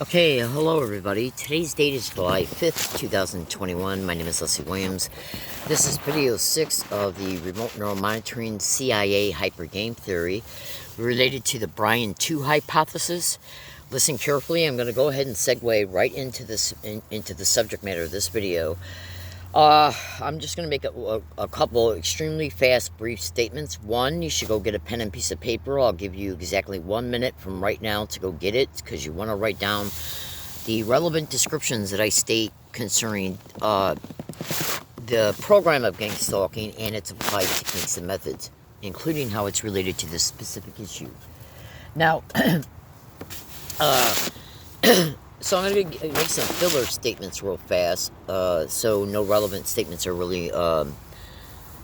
Okay, hello everybody. Today's date is July 5th, 2021. My name is Leslie Williams. This is video 6 of the remote neural monitoring CIA hyper game theory related to the Brian 2 hypothesis. Listen carefully. I'm going to go ahead and segue right into into the subject matter of this video. I'm just going to make a couple extremely fast, brief statements. One, you should go get a pen and piece of paper. I'll give you exactly 1 minute from right now to go get it, because you want to write down the relevant descriptions that I state concerning the program of Gangstalking and its applied techniques and methods, including how it's related to this specific issue. Now, so I'm going to make some filler statements real fast, so no relevant statements are really,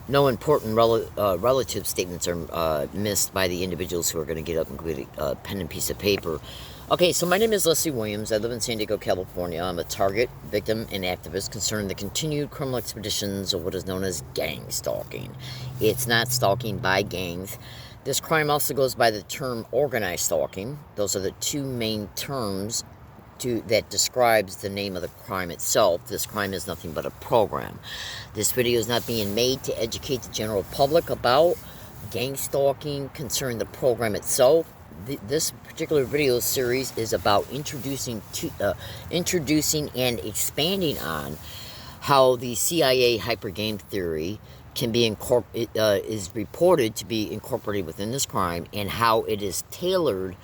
no important relative statements are missed by the individuals who are going to get up and get a pen and piece of paper. Okay, so my name is Leslie Williams. I live in San Diego, California. I'm a target, victim, and activist concerning the continued criminal expeditions of what is known as gang stalking. It's not stalking by gangs. This crime also goes by the term organized stalking. Those are the two main terms that describes the name of the crime itself. This crime is nothing but a program. This video is not being made to educate the general public about gang stalking concerning the program itself. This particular video series is about introducing and expanding on how the CIA hypergame theory can be is reported to be incorporated within this crime, and how it is tailored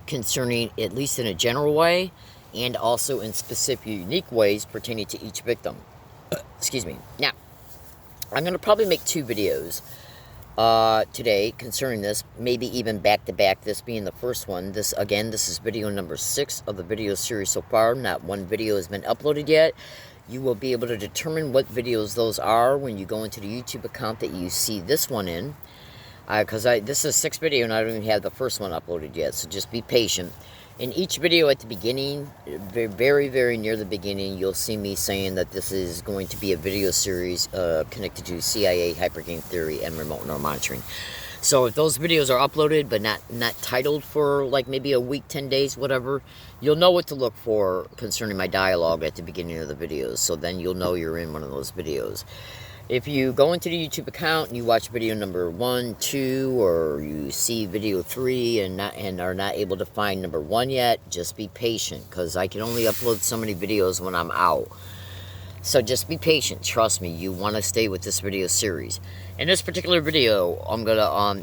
concerning, at least in a general way, and also in specific, unique ways pertaining to each victim. Excuse me. Now, I'm going to probably make 2 videos today concerning this, maybe even back-to-back, this being the first one. This is video number 6 of the video series so far. Not one video has been uploaded yet. You will be able to determine what videos those are when you go into the YouTube account that you see this one in. Because this is 6th video and I don't even have the first one uploaded yet, so just be patient. In each video at the beginning, very, very near the beginning, you'll see me saying that this is going to be a video series connected to CIA hypergame theory and remote neural monitoring. So if those videos are uploaded but not titled for like maybe a week, 10 days, whatever, you'll know what to look for concerning my dialogue at the beginning of the videos. So then you'll know you're in one of those videos. If you go into the YouTube account and you watch video number 1, 2, or you see video 3 and are not able to find number 1 yet, just be patient, because I can only upload so many videos when I'm out. So just be patient. Trust me, you want to stay with this video series. In this particular video, I'm gonna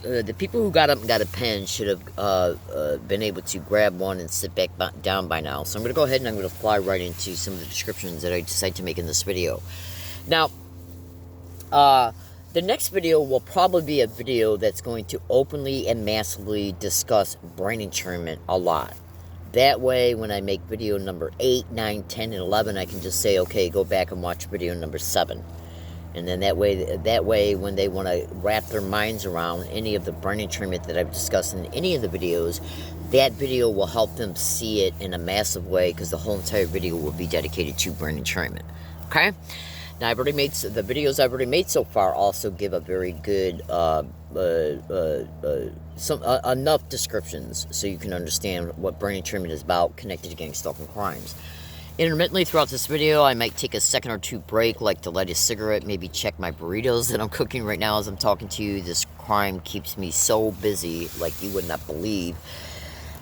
the people who got up and got a pen should have been able to grab one and sit back down by now. So I'm gonna go ahead and I'm gonna fly right into some of the descriptions that I decide to make in this video. Now, the next video will probably be a video that's going to openly and massively discuss brain entrainment a lot. That way, when I make video number 8, 9, 10, and 11, I can just say, okay, go back and watch video number 7. And then that way, when they want to wrap their minds around any of the brain entrainment that I've discussed in any of the videos, that video will help them see it in a massive way, because the whole entire video will be dedicated to brain entrainment. Okay? Now, I've already made the videos I've already made so far also give a very good enough descriptions so you can understand what brain entrainment is about connected to gang stalking crimes. Intermittently throughout this video, I might take a second or 2 break, like to light a cigarette, maybe check my burritos that I'm cooking right now as I'm talking to you. This crime keeps me so busy like you would not believe.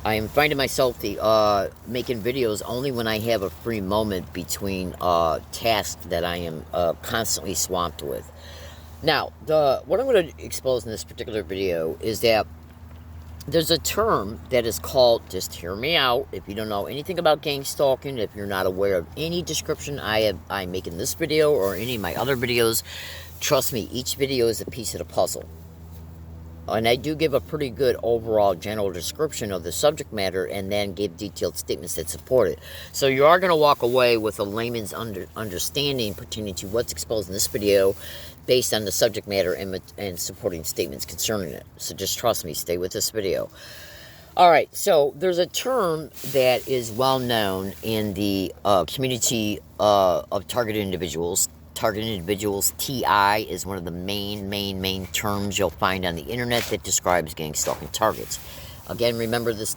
I am finding myself making videos only when I have a free moment between tasks that I am constantly swamped with. Now, what I'm going to expose in this particular video is that there's a term that is called, just hear me out, if you don't know anything about gang stalking, if you're not aware of any description I make in this video or any of my other videos, trust me, each video is a piece of the puzzle. And I do give a pretty good overall general description of the subject matter and then give detailed statements that support it. So you are going to walk away with a layman's understanding pertaining to what's exposed in this video based on the subject matter and supporting statements concerning it. So just trust me, stay with this video. Alright, so there's a term that is well known in the community of targeted individuals. Targeted individuals, TI, is one of the main terms you'll find on the internet that describes gang stalking targets. Again, remember this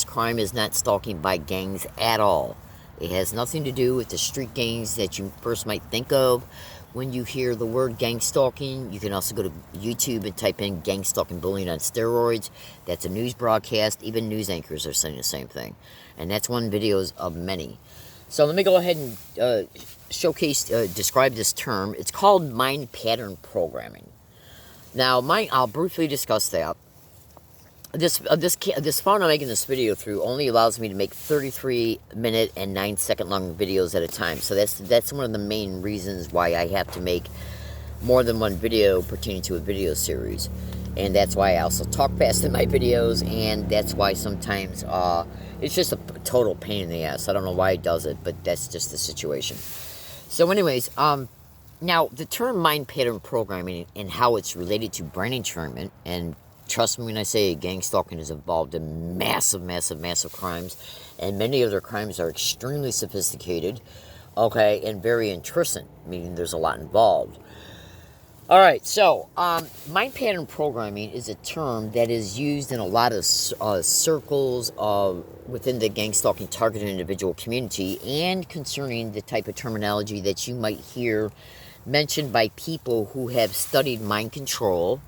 crime is not stalking by gangs at all. It has nothing to do with the street gangs that you first might think of when you hear the word gang stalking. You can also go to YouTube and type in gang stalking bullying on steroids. That's a news broadcast. Even news anchors are saying the same thing. And that's one video of many. So let me go ahead and describe this term. It's called mind pattern programming. Now, I'll briefly discuss that. This phone I'm making this video through only allows me to make 33-minute and 9-second long videos at a time. So that's one of the main reasons why I have to make more than one video pertaining to a video series. And that's why I also talk fast in my videos, and that's why sometimes it's just a total pain in the ass. I don't know why it does it, but that's just the situation. So anyways, now the term mind pattern programming and how it's related to brain entrainment, and trust me when I say gang stalking is involved in massive crimes, and many of their crimes are extremely sophisticated, okay, and very intrusive, meaning there's a lot involved. Alright, so, mind pattern programming is a term that is used in a lot of circles within the gang stalking targeted individual community, and concerning the type of terminology that you might hear mentioned by people who have studied mind control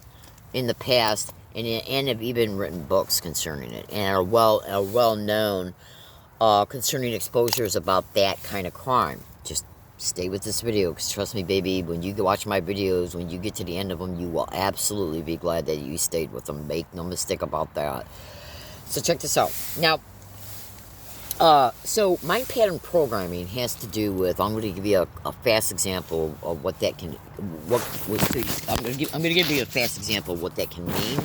in the past, and have even written books concerning it, and are well known concerning exposures about that kind of crime. Just stay with this video, because trust me, baby, when you watch my videos, when you get to the end of them, you will absolutely be glad that you stayed with them. Make no mistake about that. So check this out. Now, so mind pattern programming has to do with, I'm going to give you a fast example of what that can, I'm going to give you a fast example of what that can mean,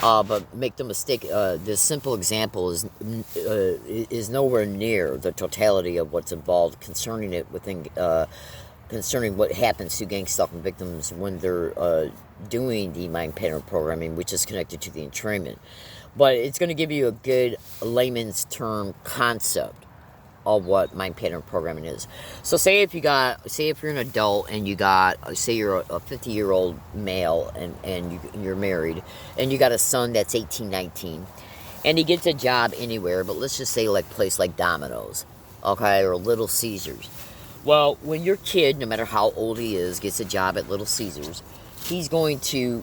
but make the mistake, this simple example is nowhere near the totality of what's involved concerning it within, concerning what happens to gang stalking victims when they're doing the mind pattern programming, which is connected to the entrainment. But it's going to give you a good layman's term concept of what mind pattern programming is. So say if you're an adult and you got, say you're a 50-year-old male and you're married, and you got a son that's 18, 19, and he gets a job anywhere, but let's just say like a place like Domino's, okay, or Little Caesars. Well, when your kid, no matter how old he is, gets a job at Little Caesars, he's going to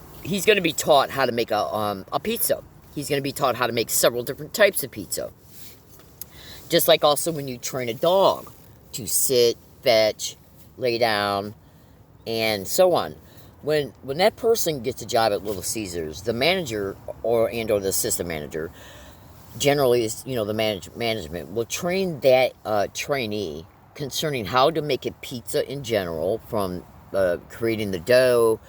be taught how to make a pizza. He's going to be taught how to make several different types of pizza. Just like also when you train a dog to sit, fetch, lay down, and so on. When that person gets a job at Little Caesars, the manager or the assistant manager, generally is, the management will train that trainee concerning how to make a pizza in general, from creating the dough,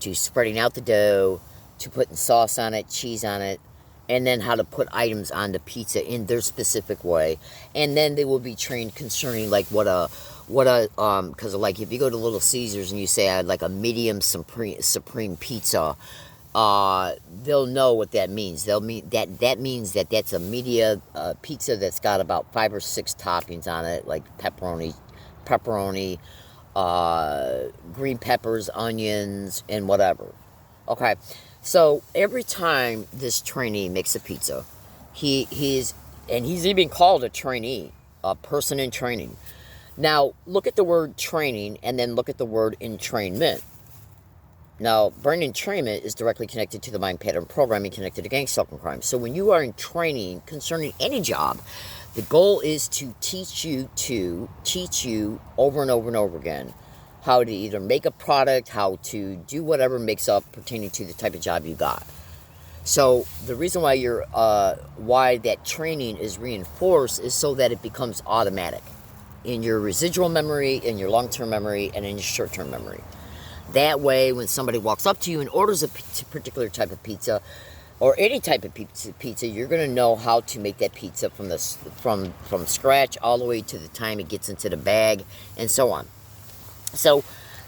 to spreading out the dough, to putting sauce on it, cheese on it, and then how to put items on the pizza in their specific way. And then they will be trained concerning like because like if you go to Little Caesars and you say I'd like a medium supreme pizza, they'll know what that means. That means that that's a medium pizza that's got about 5 or 6 toppings on it, like pepperoni, green peppers, onions, and whatever. Okay. So every time this trainee makes a pizza, he's even called a trainee, a person in training. Now, look at the word training, and then look at the word entrainment. Now, brain entrainment is directly connected to the mind pattern programming connected to gang stalking crime. So when you are in training concerning any job, the goal is to teach you over and over and over again how to either make a product, how to do whatever makes up pertaining to the type of job you got. So the reason why why that training is reinforced is so that it becomes automatic in your residual memory, in your long-term memory, and in your short-term memory. That way, when somebody walks up to you and orders a particular type of pizza, or any type of pizza, you're going to know how to make that pizza from scratch all the way to the time it gets into the bag, and so on. So,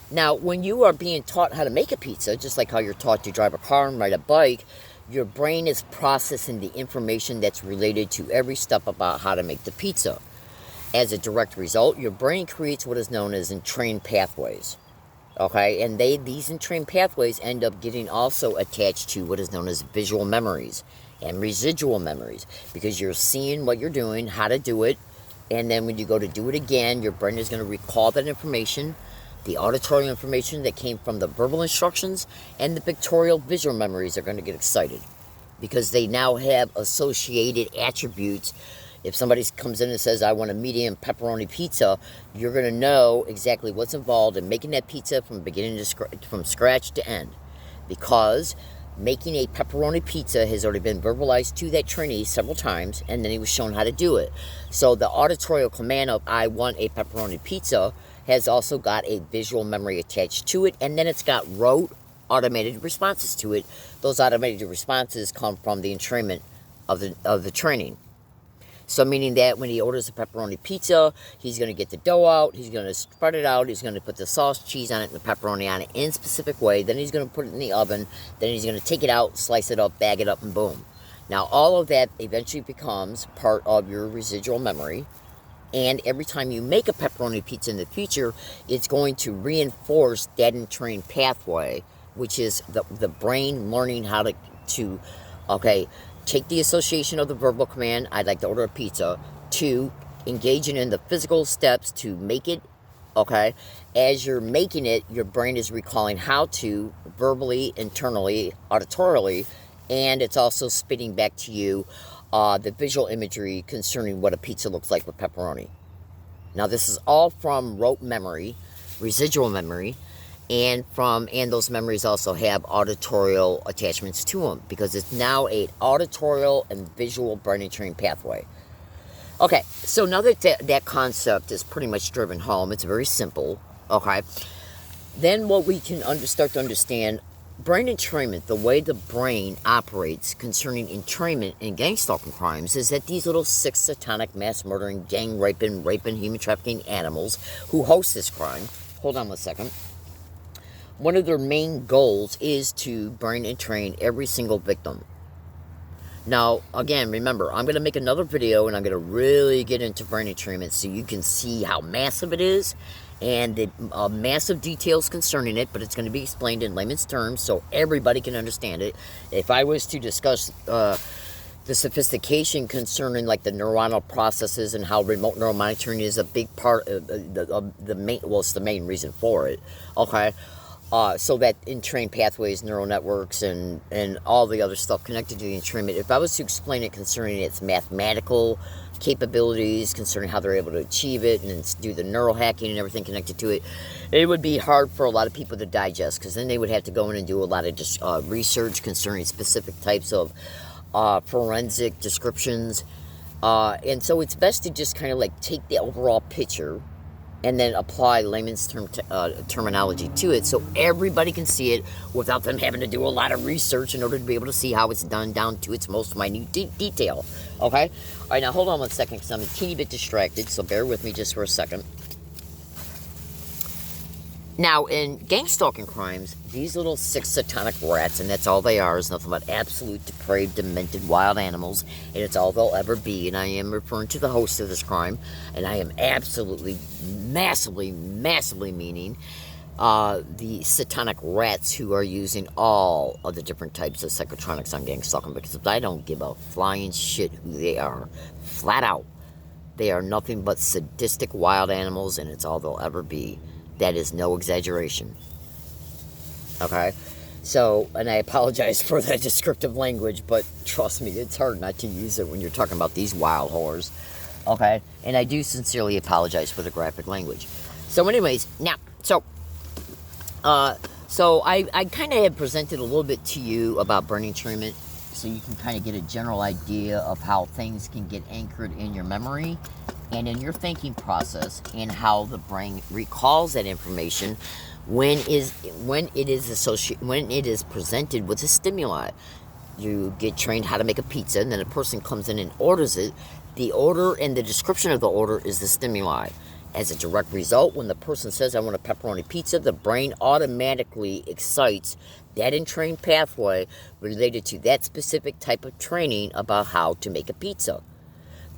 now, when you are being taught how to make a pizza, just like how you're taught to drive a car and ride a bike, your brain is processing the information that's related to every step about how to make the pizza. As a direct result, your brain creates what is known as entrained pathways. Okay, and these entrained pathways end up getting also attached to what is known as visual memories. and residual memories, because you're seeing what you're doing, how to do it, and then when you go to do it again, your brain is going to recall that information, the auditory information that came from the verbal instructions, and the pictorial visual memories are going to get excited because they now have associated attributes. If somebody comes in and says, I want a medium pepperoni pizza, you're going to know exactly what's involved in making that pizza from beginning to from scratch to end, because making a pepperoni pizza has already been verbalized to that trainee several times, and then he was shown how to do it. So the auditorial command of I want a pepperoni pizza has also got a visual memory attached to it, and then it's got rote automated responses to it. Those automated responses come from the entrainment of the training. So meaning that when he orders a pepperoni pizza, he's going to get the dough out, he's going to spread it out, he's going to put the sauce, cheese on it, and the pepperoni on it in a specific way. Then he's going to put it in the oven. Then he's going to take it out, slice it up, bag it up, and boom. Now all of that eventually becomes part of your residual memory. And every time you make a pepperoni pizza in the future, it's going to reinforce that entrained pathway, which is the brain learning how to okay, take the association of the verbal command, I'd like to order a pizza, to engaging in the physical steps to make it, okay? As you're making it, your brain is recalling how to verbally, internally, auditorily, and it's also spitting back to you the visual imagery concerning what a pizza looks like with pepperoni. Now, this is all from rote memory, residual memory, and those memories also have auditorial attachments to them, because it's now a auditorial and visual brain training pathway. Okay, so now that concept is pretty much driven home, it's very simple, okay? Then what we can start to understand, brain entrainment, the way the brain operates concerning entrainment in gangstalking crimes, is that these little 6 satanic mass murdering, gang raping, human trafficking animals who host this crime, hold on one second, one of their main goals is to brain entrain every single victim. Now, again, remember, I'm going to make another video and I'm going to really get into brain entrainment so you can see how massive it is and the massive details concerning it, but it's going to be explained in layman's terms so everybody can understand it. If I was to discuss the sophistication concerning like the neuronal processes and how remote neural monitoring is a big part of the main, well, it's the main reason for it, okay? So that entrained pathways, neural networks, and all the other stuff connected to the entrainment. If I was to explain it concerning its mathematical capabilities, concerning how they're able to achieve it, and do the neural hacking and everything connected to it, it would be hard for a lot of people to digest, because then they would have to go in and do a lot of research concerning specific types of forensic descriptions. And so it's best to just kind of like take the overall picture and then apply layman's terminology to it so everybody can see it without them having to do a lot of research in order to be able to see how it's done down to its most minute detail, okay? All right, now hold on one second because I'm a teeny bit distracted, so bear with me just for a second. Now, in gangstalking crimes, these little 6 satanic rats, and that's all they are, is nothing but absolute, depraved, demented, wild animals, and it's all they'll ever be, and I am referring to the host of this crime, and I am absolutely, massively meaning the satanic rats who are using all of the different types of psychotronics on gangstalking, because I don't give a flying shit who they are, flat out. They are nothing but sadistic wild animals, and it's all they'll ever be. That is no exaggeration. Okay? So, and I apologize for that descriptive language, but trust me, it's hard not to use it when you're talking about these wild whores. Okay? And I do sincerely apologize for the graphic language. So anyways, now, so I kind of have presented a little bit to you about brain entrainment, so you can kind of get a general idea of how things can get anchored in your memory and in your thinking process, and how the brain recalls that information when it is presented with a stimuli. You get trained how to make a pizza, and then a person comes in and orders it. The order and the description of the order is the stimuli. As a direct result, when the person says, I want a pepperoni pizza, the brain automatically excites that entrained pathway related to that specific type of training about how to make a pizza.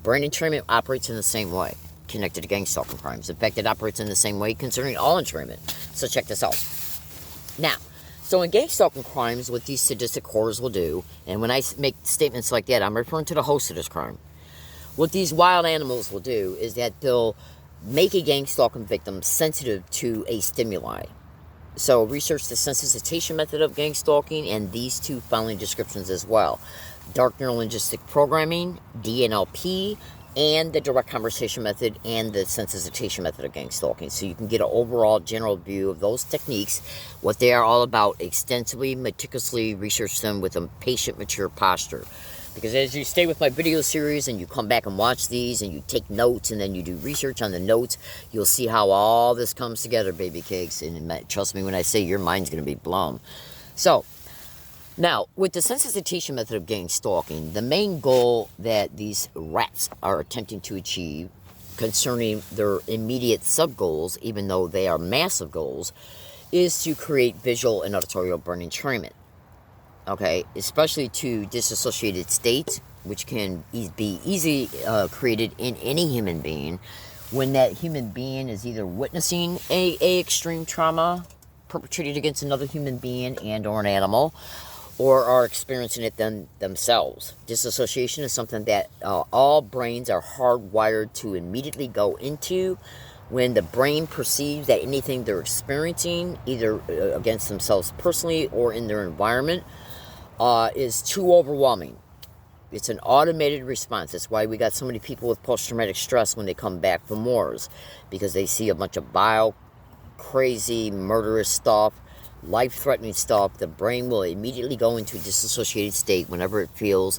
Brain entrainment operates in the same way, connected to gangstalking crimes. In fact, it operates in the same way concerning all entrainment. So check this out. Now, So in gang-stalking crimes, what these sadistic whores will do, and when I make statements like that, I'm referring to the host of this crime. What these wild animals will do is that they'll make a gang-stalking victim sensitive to a stimuli. So research the sensitization method of gang stalking and these two following descriptions as well. Dark neurolinguistic programming, DNLP, and the direct conversation method and the sensitization method of gang stalking. So you can get an overall general view of those techniques, what they are all about, extensively, meticulously research them with a patient, mature posture. Because as you stay with my video series and you come back and watch these and you take notes and then you do research on the notes, you'll see how all this comes together, baby cakes. And trust me when I say your mind's going to be blown. So, now, with the sensitization method of gang stalking, the main goal that these rats are attempting to achieve concerning their immediate sub-goals, even though they are massive goals, is to create visual and auditorial brain entrainment. Okay, especially to disassociated states, which can be easily created in any human being when that human being is either witnessing a extreme trauma perpetrated against another human being and or an animal, or are experiencing it themselves. Disassociation is something that all brains are hardwired to immediately go into when the brain perceives that anything they're experiencing, either against themselves personally or in their environment, is too overwhelming. It's an automated response. That's why we got so many people with post-traumatic stress when they come back from wars, because they see a bunch of vile, crazy, murderous stuff, life-threatening stuff. The brain will immediately go into a disassociated state whenever it feels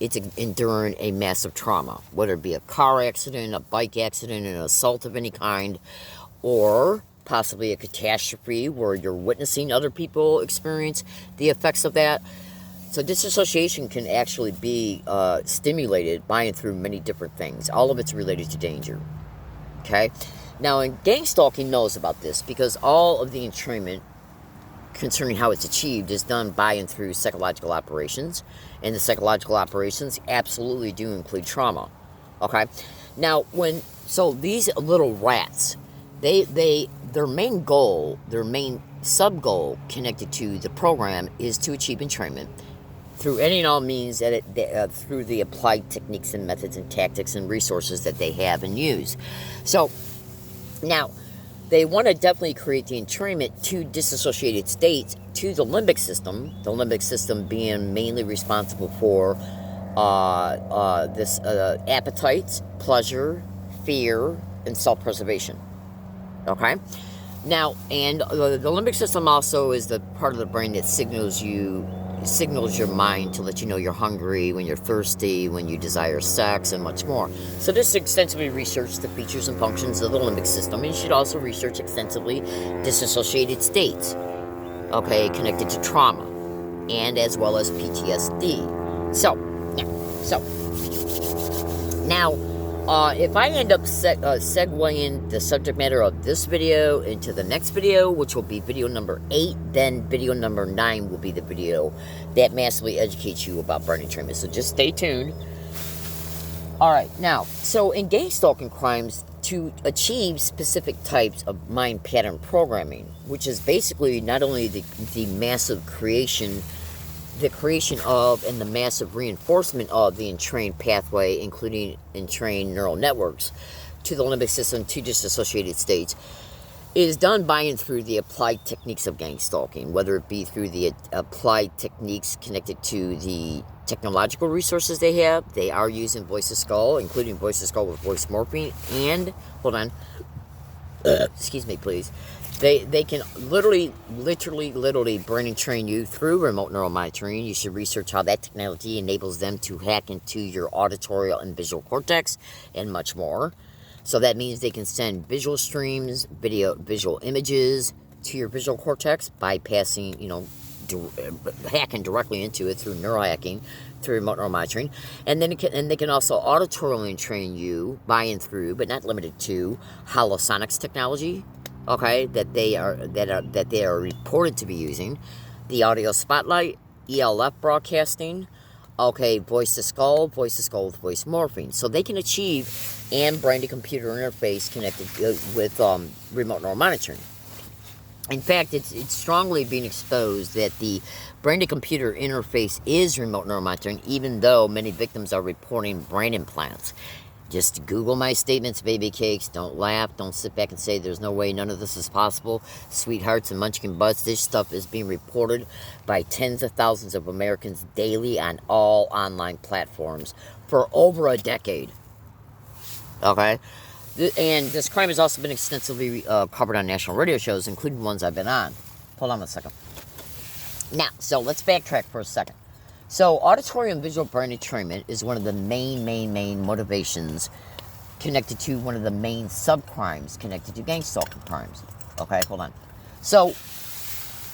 it's enduring a massive trauma, whether it be a car accident, a bike accident, an assault of any kind, or possibly a catastrophe where you're witnessing other people experience the effects of that. So disassociation can actually be stimulated by and through many different things. All of it's related to danger. Okay? Now, gang stalking knows about this because all of the entrainment concerning how it's achieved is done by and through psychological operations. And the psychological operations absolutely do include trauma. Okay? Now, so these little rats, their main goal, their main sub-goal connected to the program is to achieve entrainment through any and all means through the applied techniques and methods and tactics and resources that they have and use. So, now, they want to definitely create the entrainment to disassociated states to the limbic system being mainly responsible for this appetite, pleasure, fear, and self-preservation. Okay? Now, and the limbic system also is the part of the brain that signals your mind to let you know you're hungry, when you're thirsty, when you desire sex, and much more. So this extensively research the features and functions of the limbic system. And you should also research extensively disassociated states, okay, connected to trauma, and as well as PTSD. So, now, if I end up segueing the subject matter of this video into the next video, which will be video number 8, then video number 9 will be the video that massively educates you about brain entrainment. So just stay tuned. Alright, now, so in gang stalking crimes, to achieve specific types of mind pattern programming, which is basically not only the massive creation of and the massive reinforcement of the entrained pathway, including entrained neural networks, to the limbic system to disassociated states, is done by and through the applied techniques of gang stalking, whether it be through the applied techniques connected to the technological resources they have. They are using voice to skull, including voice to skull with voice morphing, and, hold on, excuse me please, They can literally brain and train you through remote neural monitoring. You should research how that technology enables them to hack into your auditory and visual cortex and much more. So that means they can send visual streams, visual images to your visual cortex, bypassing, hacking directly into it through neural hacking, through remote neural monitoring. And then they can also auditorily train you by and through, but not limited to, holosonics technology. Okay, that they are reported to be using, the audio spotlight, ELF broadcasting, okay, voice to skull with voice morphing. So they can achieve and brain to computer interface connected with remote neural monitoring. In fact, it's strongly being exposed that the brain-to-computer interface is remote neural monitoring, even though many victims are reporting brain implants. Just Google my statements, baby cakes. Don't laugh. Don't sit back and say there's no way none of this is possible. Sweethearts and munchkin butts, this stuff is being reported by tens of thousands of Americans daily on all online platforms for over a decade. Okay? And this crime has also been extensively covered on national radio shows, including ones I've been on. Hold on a second. Now, so let's backtrack for a second. So, auditory and visual brain entrainment is one of the main motivations connected to one of the main subcrimes connected to gangstalking crimes. Okay, hold on. So,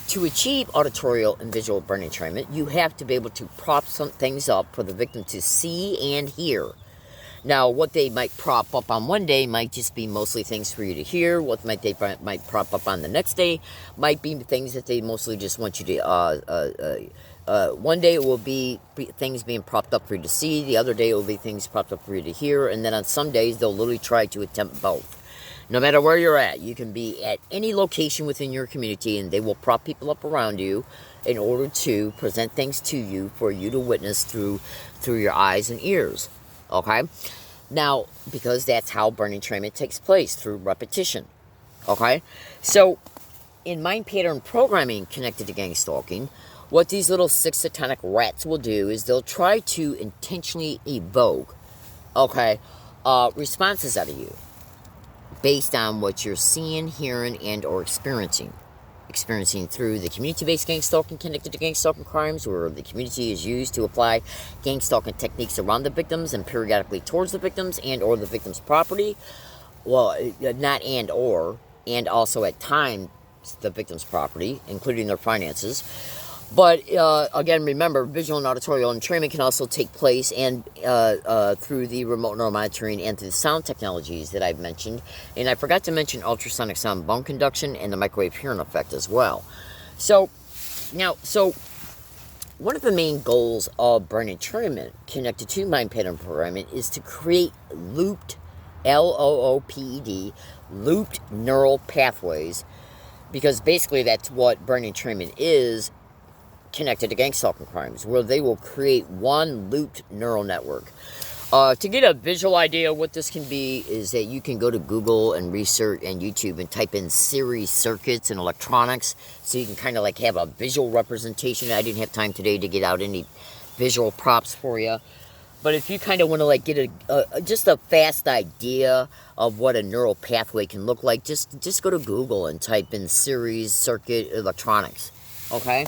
to achieve auditorial and visual brain entrainment, you have to be able to prop some things up for the victim to see and hear. Now, what they might prop up on one day might just be mostly things for you to hear. What they might prop up on the next day might be things that they mostly just want you to. One day it will be things being propped up for you to see. The other day it will be things propped up for you to hear. And then on some days they'll literally try to attempt both. No matter where you're at, you can be at any location within your community, and they will prop people up around you in order to present things to you for you to witness through your eyes and ears. Okay? Now, because that's how brain entrainment takes place, through repetition. Okay? So, in mind pattern programming connected to gangstalking, what these little 6 satanic rats will do is they'll try to intentionally evoke, responses out of you based on what you're seeing, hearing, and or experiencing through the community-based gangstalking connected to gangstalking crimes, where the community is used to apply gangstalking techniques around the victims and periodically towards the victims and or the victim's property. Well, not and or, and also at times the victim's property, including their finances. But again, remember, visual and auditorial entrainment can also take place and through the remote neural monitoring and through the sound technologies that I've mentioned. And I forgot to mention ultrasonic sound bone conduction and the microwave hearing effect as well. So one of the main goals of brain entrainment connected to mind pattern programming is to create looped, L-O-O-P-E-D, looped neural pathways, because basically that's what brain entrainment is connected to gangstalking crimes, where they will create one looped neural network. To get a visual idea of what this can be is that you can go to Google and research and YouTube and type in series circuits and electronics, so you can kind of like have a visual representation. I didn't have time today to get out any visual props for you, but if you kind of want to like get just a fast idea of what a neural pathway can look like, just go to Google and type in series circuit electronics. Okay.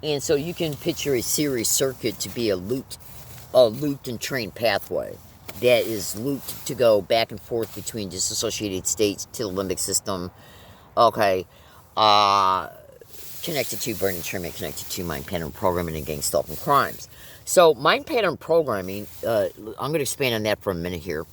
And so you can picture a series circuit to be a looped and trained pathway that is looped to go back and forth between dissociated states to the limbic system. Okay, connected to brain entrainment, connected to mind pattern programming and gangstalking crimes. So mind pattern programming, I'm going to expand on that for a minute here.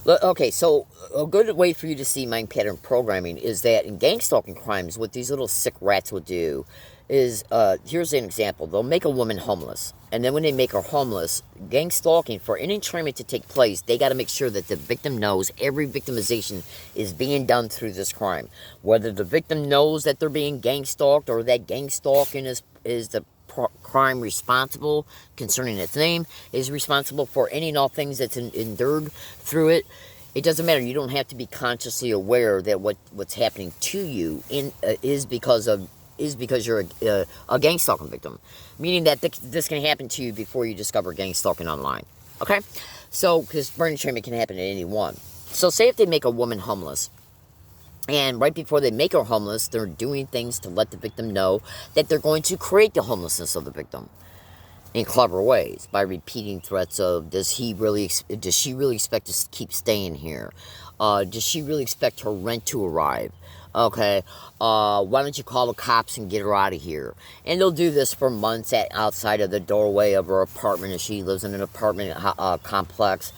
Okay, so a good way for you to see mind pattern programming is that in gangstalking crimes, what these little sick rats will do is, here's an example. They'll make a woman homeless. And then when they make her homeless, gangstalking, for any entrainment to take place, they got to make sure that the victim knows every victimization is being done through this crime. Whether the victim knows that they're being gangstalked or that gangstalking is the crime responsible concerning its name, is responsible for any and all things that's endured through it. It doesn't matter. You don't have to be consciously aware that what's happening to you is because you're a gangstalking victim, meaning that this can happen to you before you discover gangstalking online. Okay, so because brain entrainment can happen at anyone. So say if they make a woman homeless, and right before they make her homeless, they're doing things to let the victim know that they're going to create the homelessness of the victim in clever ways by repeating threats of, does she really expect to keep staying here? Does she really expect her rent to arrive? Okay, why don't you call the cops and get her out of here? And they'll do this for months outside of the doorway of her apartment if she lives in an apartment complex.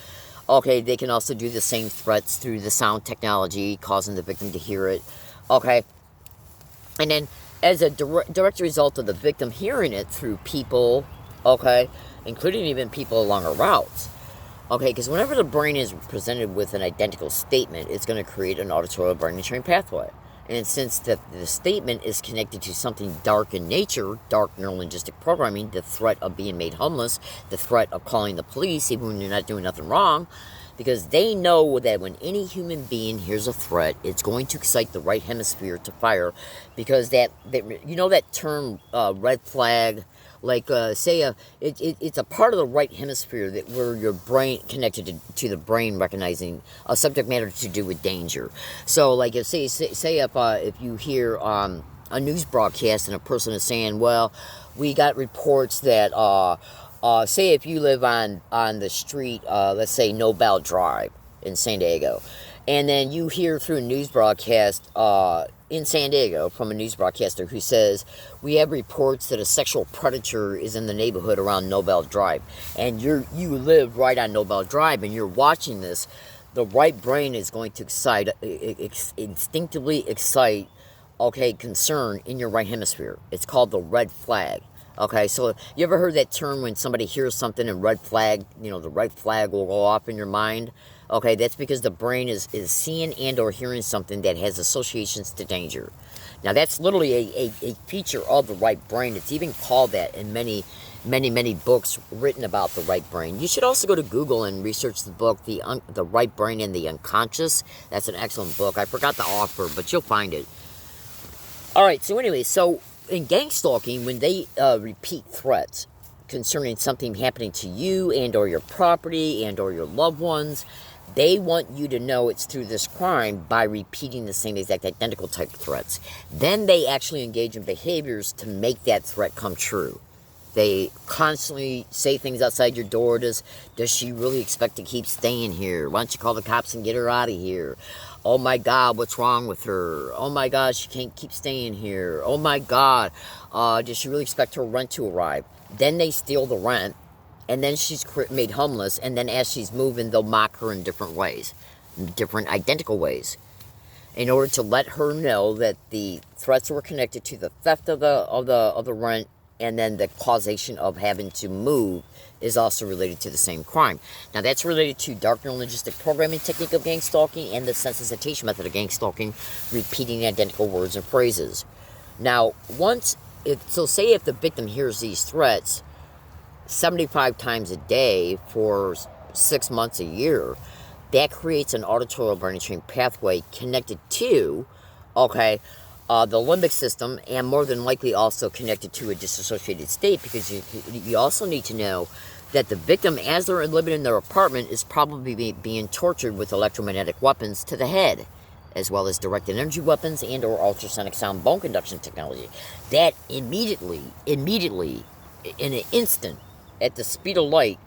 Okay, they can also do the same threats through the sound technology, causing the victim to hear it. Okay, and then as a direct result of the victim hearing it through people, okay, including even people along her routes. Okay, because whenever the brain is presented with an identical statement, it's going to create an auditorial brain entrained pathway. And since the statement is connected to something dark in nature, dark neurolinguistic programming, the threat of being made homeless, the threat of calling the police even when you're not doing nothing wrong, because they know that when any human being hears a threat, it's going to excite the right hemisphere to fire, because that you know that term red flag, like it's a part of the right hemisphere that where your brain connected to the brain recognizing a subject matter to do with danger. So like if say if you hear a news broadcast and a person is saying, well, we got reports that say if you live on the street, let's say Nobel Drive in San Diego, and then you hear through a news broadcast in San Diego from a news broadcaster who says, we have reports that a sexual predator is in the neighborhood around Nobel Drive, and you live right on Nobel Drive and you're watching this, the right brain is going to instinctively excite, okay, concern in your right hemisphere. It's called the red flag. Okay, so you ever heard that term when somebody hears something and red flag, the red flag will go off in your mind? Okay, that's because the brain is seeing and or hearing something that has associations to danger. Now, that's literally a feature of the right brain. It's even called that in many books written about the right brain. You should also go to Google and research the book, The Right Brain and the Unconscious. That's an excellent book. I forgot the author, but you'll find it. All right, so anyway, in Gangstalking, when they repeat threats concerning something happening to you and or your property and or your loved ones, they want you to know it's through this crime by repeating the same exact identical type of threats. Then they actually engage in behaviors to make that threat come true. They constantly say things outside your door. Does she really expect to keep staying here? Why don't you call the cops and get her out of here? Oh my God, what's wrong with her? Oh my God, she can't keep staying here. Oh my God, does she really expect her rent to arrive? Then they steal the rent, and then she's made homeless, and then as she's moving, they'll mock her in different ways, different identical ways, in order to let her know that the threats were connected to the theft of the rent, and then the causation of having to move is also related to the same crime. Now, that's related to dark neurolinguistic programming technique of gangstalking and the sensitization method of gangstalking, repeating identical words and phrases. Now, say if the victim hears these threats 75 times a day for 6 months, a year, that creates an auditory brain train pathway connected to, the limbic system, and more than likely also connected to a disassociated state, because you also need to know that the victim, as they're living in their apartment, is probably being tortured with electromagnetic weapons to the head, as well as directed energy weapons and or ultrasonic sound bone conduction technology. That immediately, in an instant, at the speed of light,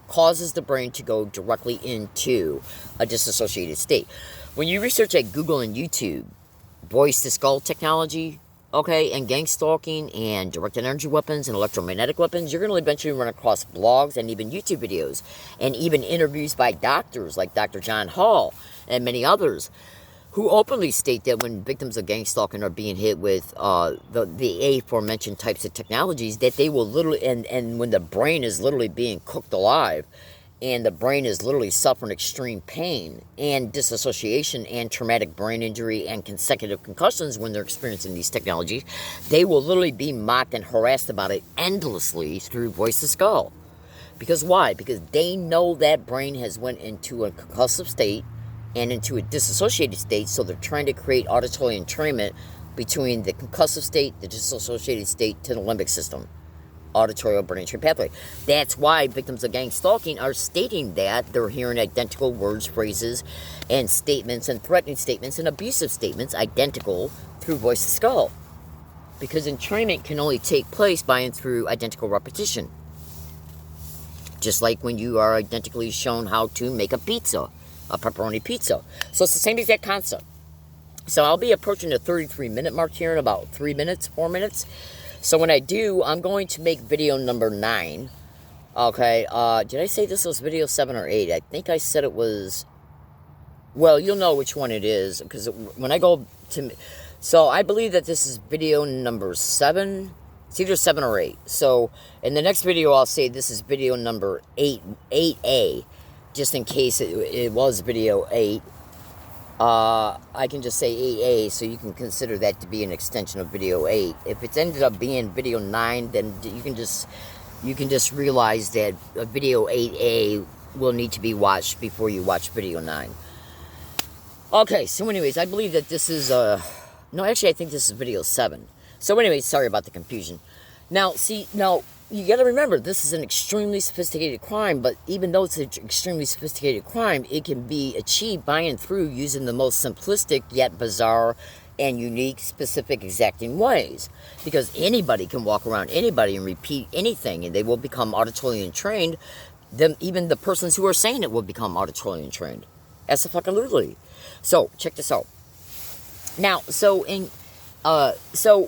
causes the brain to go directly into a disassociated state. When you research at Google and YouTube, voice-to-skull technology, and gangstalking, and directed energy weapons, and electromagnetic weapons, you're going to eventually run across blogs and even YouTube videos, and even interviews by doctors like Dr. John Hall and many others, who openly state that when victims of gangstalking are being hit with the aforementioned types of technologies, that they will literally, and when the brain is literally being cooked alive, and the brain is literally suffering extreme pain and disassociation and traumatic brain injury and consecutive concussions when they're experiencing these technologies, they will literally be mocked and harassed about it endlessly through voice to skull. Because why? Because they know that brain has went into a concussive state and into a disassociated state, so they're trying to create auditory entrainment between the concussive state, the disassociated state, to the limbic system. Auditory brain train pathway. That's why victims of gangstalking are stating that they're hearing identical words, phrases, and statements, and threatening statements, and abusive statements identical through voice to skull. Because entrainment can only take place by and through identical repetition. Just like when you are identically shown how to make a pizza, a pepperoni pizza. So it's the same exact concept. So I'll be approaching the 33-minute mark here in about 4 minutes. So when I do, I'm going to make video number 9. Did I say this was video 7 or 8? I think I said it was... Well, you'll know which one it is, because when I go to... So I believe that this is video number 7. It's either 7 or 8. So in the next video, I'll say this is video number 8A, just in case it was video 8. I can just say 8A, so you can consider that to be an extension of video 8. If it's ended up being video 9, then you can just realize that video 8A will need to be watched before you watch video 9. Okay, so anyways, I believe that this is, no, actually, I think this is video 7. So anyways, sorry about the confusion. Now, you got to remember, this is an extremely sophisticated crime, but even though it's an extremely sophisticated crime, it can be achieved by and through using the most simplistic yet bizarre and unique, specific, exacting ways. Because anybody can walk around anybody and repeat anything, and they will become auditorily trained. Even the persons who are saying it will become auditorily trained. Absolutely. So, check this out. Now, so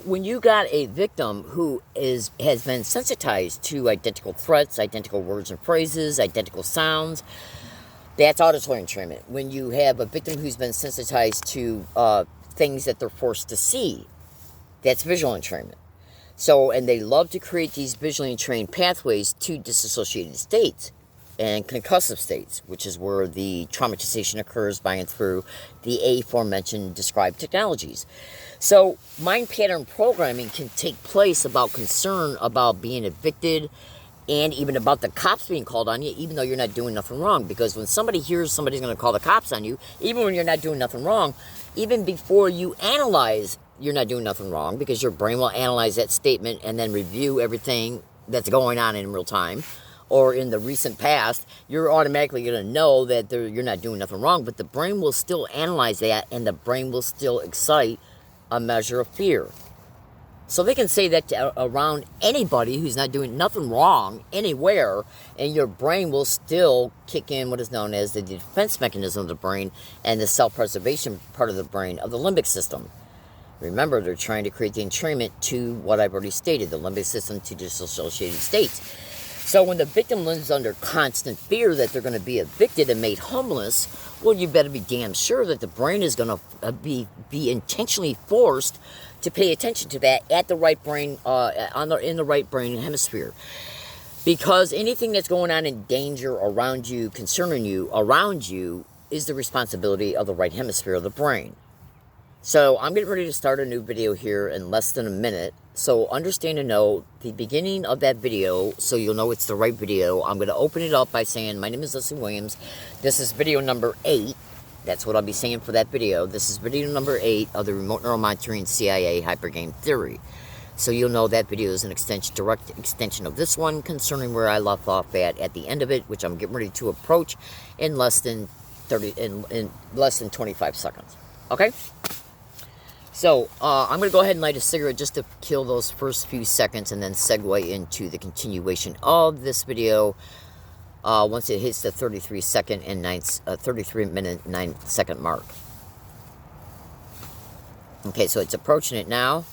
when you got a victim who has been sensitized to identical threats, identical words and phrases, identical sounds, that's auditory entrainment. When you have a victim who's been sensitized to things that they're forced to see, that's visual entrainment. So, and they love to create these visually trained pathways to disassociated states and concussive states, which is where the traumatization occurs by and through the aforementioned described technologies. So mind pattern programming can take place about concern about being evicted and even about the cops being called on you, even though you're not doing nothing wrong. Because when somebody hears somebody's going to call the cops on you, even when you're not doing nothing wrong, even before you analyze you're not doing nothing wrong, because your brain will analyze that statement and then review everything that's going on in real time, or in the recent past, you're automatically going to know that you're not doing nothing wrong, but the brain will still analyze that, and the brain will still excite a measure of fear. So they can say that around anybody who's not doing nothing wrong anywhere, and your brain will still kick in what is known as the defense mechanism of the brain and the self-preservation part of the brain of the limbic system. Remember, they're trying to create the entrainment to what I've already stated, the limbic system to dissociated states. So when the victim lives under constant fear that they're going to be evicted and made homeless, well, you better be damn sure that the brain is going to be intentionally forced to pay attention to that at the right brain, in the right brain hemisphere. Because anything that's going on in danger around you, concerning you, around you, is the responsibility of the right hemisphere of the brain. So I'm getting ready to start a new video here in less than a minute. So understand and know the beginning of that video, so you'll know it's the right video. I'm going to open it up by saying, my name is Leslie Williams. This is video number 8. That's what I'll be saying for that video. This is video number 8 of the Remote Neuromonitoring CIA Hypergame Theory. So you'll know that video is an direct extension of this one, concerning where I left off at the end of it, which I'm getting ready to approach in less than 25 seconds. Okay? So, I'm going to go ahead and light a cigarette just to kill those first few seconds and then segue into the continuation of this video once it hits the 33 minute 9 second mark. Okay, so it's approaching it now.